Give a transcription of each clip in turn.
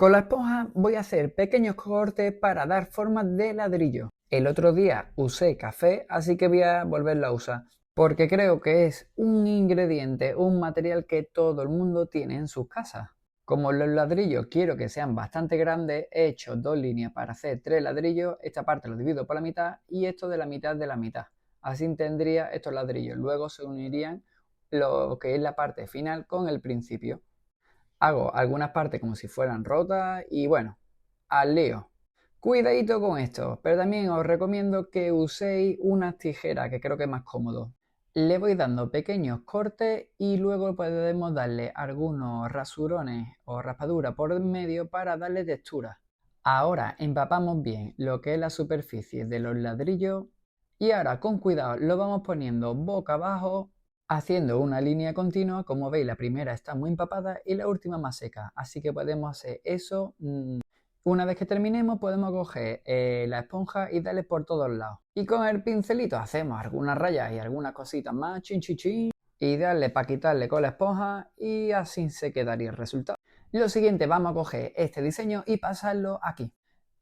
Con la esponja voy a hacer pequeños cortes para dar forma de ladrillo. El otro día usé café, así que voy a volverlo a usar, porque creo que es un ingrediente, un material que todo el mundo tiene en sus casas. Como los ladrillos quiero que sean bastante grandes, he hecho dos líneas para hacer tres ladrillos. Esta parte lo divido por la mitad y esto de la mitad de la mitad. Así tendría estos ladrillos. Luego se unirían lo que es la parte final con el principio. Hago algunas partes como si fueran rotas y bueno, al lío. Cuidadito con esto, pero también os recomiendo que uséis unas tijeras, que creo que es más cómodo. Le voy dando pequeños cortes y luego podemos darle algunos rasurones o raspaduras por medio para darle textura. Ahora empapamos bien lo que es la superficie de los ladrillos y ahora con cuidado lo vamos poniendo boca abajo haciendo una línea continua. Como veis, la primera está muy empapada y la última más seca, así que podemos hacer eso. Una vez que terminemos podemos coger la esponja y darle por todos lados. Y con el pincelito hacemos algunas rayas y algunas cositas más, chin chin chin, y darle para quitarle con la esponja y así se quedaría el resultado. Lo siguiente, vamos a coger este diseño y pasarlo aquí.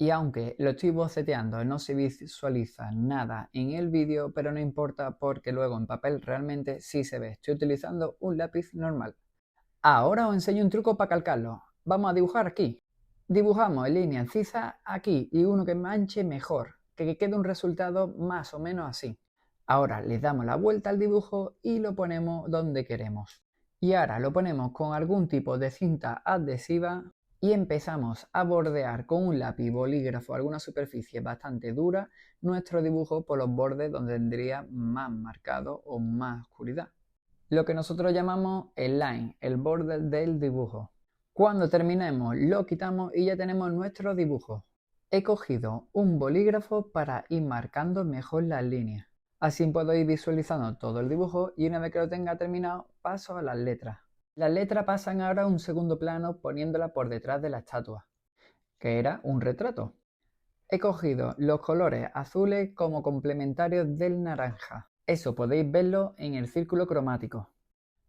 Y aunque lo estoy boceteando, no se visualiza nada en el vídeo, pero no importa porque luego en papel realmente sí se ve. Estoy utilizando un lápiz normal. Ahora os enseño un truco para calcarlo. Vamos a dibujar aquí. Dibujamos en línea incisa aquí y uno que manche mejor, que quede un resultado más o menos así. Ahora le damos la vuelta al dibujo y lo ponemos donde queremos. Y ahora lo ponemos con algún tipo de cinta adhesiva y empezamos a bordear con un lápiz, bolígrafo, alguna superficie bastante dura nuestro dibujo por los bordes donde tendría más marcado o más oscuridad. Lo que nosotros llamamos el line, el borde del dibujo. Cuando terminemos lo quitamos y ya tenemos nuestro dibujo. He cogido un bolígrafo para ir marcando mejor las líneas. Así puedo ir visualizando todo el dibujo y una vez que lo tenga terminado paso a las letras. Las letras pasan ahora a un segundo plano poniéndolas por detrás de la estatua, que era un retrato. He cogido los colores azules como complementarios del naranja. Eso podéis verlo en el círculo cromático.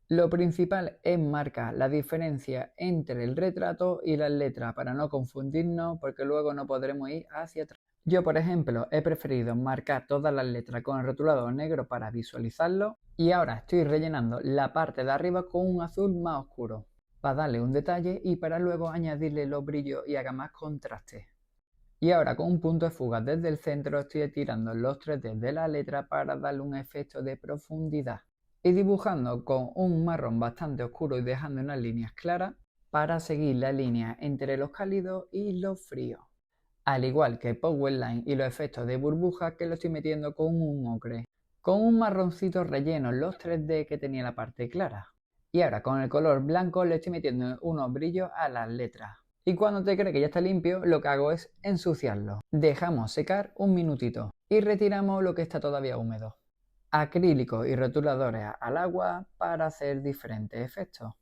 Lo principal es marcar la diferencia entre el retrato y las letras para no confundirnos porque luego no podremos ir hacia atrás. Yo, por ejemplo, he preferido marcar todas las letras con el rotulador negro para visualizarlo y ahora estoy rellenando la parte de arriba con un azul más oscuro para darle un detalle y para luego añadirle los brillos y haga más contraste. Y ahora con un punto de fuga desde el centro estoy tirando los 3D de la letra para darle un efecto de profundidad. Y dibujando con un marrón bastante oscuro y dejando unas líneas claras para seguir la línea entre los cálidos y los fríos. Al igual que Powerline y los efectos de burbujas que lo estoy metiendo con un ocre. Con un marroncito relleno los 3D que tenía la parte clara. Y ahora con el color blanco le estoy metiendo unos brillos a las letras. Y cuando te crees que ya está limpio, lo que hago es ensuciarlo. Dejamos secar un minutito y retiramos lo que está todavía húmedo. Acrílicos y rotuladores al agua para hacer diferentes efectos.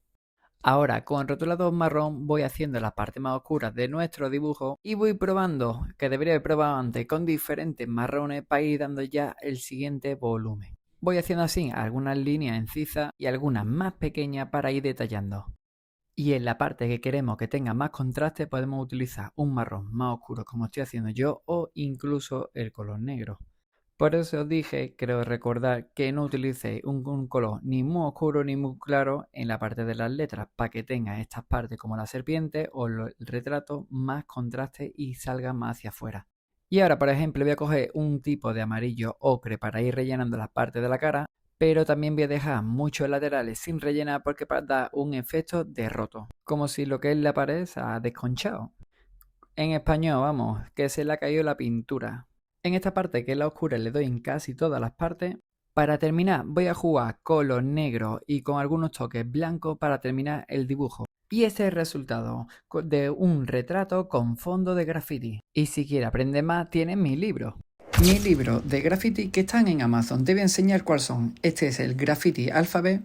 Ahora con rotulador marrón voy haciendo las partes más oscuras de nuestro dibujo y voy probando, que debería haber probado antes, con diferentes marrones para ir dando ya el siguiente volumen. Voy haciendo así algunas líneas incisas y algunas más pequeñas para ir detallando. Y en la parte que queremos que tenga más contraste podemos utilizar un marrón más oscuro como estoy haciendo yo o incluso el color negro. Por eso os dije, creo recordar, que no utilicéis un color ni muy oscuro ni muy claro en la parte de las letras para que tenga estas partes como la serpiente o el retrato más contraste y salga más hacia afuera. Y ahora, por ejemplo, voy a coger un tipo de amarillo ocre para ir rellenando las partes de la cara, pero también voy a dejar muchos laterales sin rellenar porque para dar un efecto de roto, como si lo que es la pared se ha desconchado. En español, vamos, que se le ha caído la pintura. En esta parte que es la oscura le doy en casi todas las partes. Para terminar voy a jugar con los negros y con algunos toques blancos para terminar el dibujo. Y este es el resultado de un retrato con fondo de graffiti. Y si quiere aprender más tiene mi libro. Mis libros de graffiti que están en Amazon. Te voy a enseñar cuáles son. Este es el Graffiti Alphabet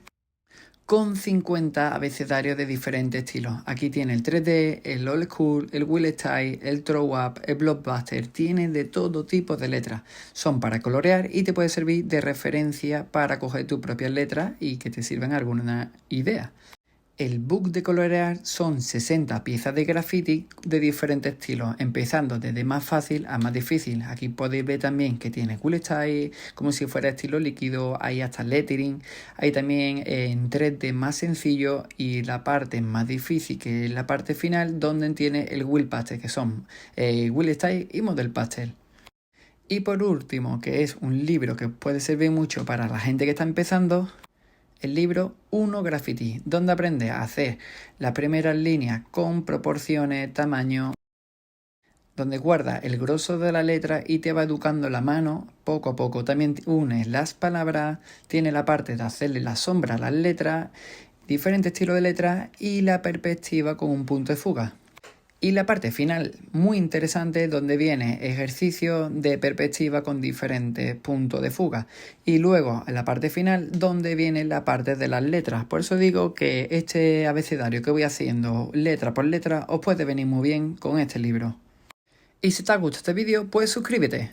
con 50 abecedarios de diferentes estilos. Aquí tiene el 3D, el Old School, el Will Style, el Throw Up, el Blockbuster. Tiene de todo tipo de letras. Son para colorear y te puede servir de referencia para coger tus propias letras y que te sirvan alguna idea. El book de colorear son 60 piezas de graffiti de diferentes estilos, empezando desde más fácil a más difícil. Aquí podéis ver también que tiene bullet style, como si fuera estilo líquido, hay hasta lettering, hay también en 3D más sencillo y la parte más difícil que es la parte final donde tiene el wheel pastel, que son wheel style y model pastel. Y por último, que es un libro que puede servir mucho para la gente que está empezando, el libro Uno Graffiti, donde aprendes a hacer las primeras líneas con proporciones, tamaño, donde guarda el grosso de la letra y te va educando la mano poco a poco. También unes las palabras, tiene la parte de hacerle la sombra a las letras, diferentes estilos de letras y la perspectiva con un punto de fuga. Y la parte final, muy interesante, donde viene ejercicio de perspectiva con diferentes puntos de fuga. Y luego, en la parte final, donde viene la parte de las letras. Por eso digo que este abecedario que voy haciendo letra por letra os puede venir muy bien con este libro. Y si te ha gustado este vídeo, pues suscríbete.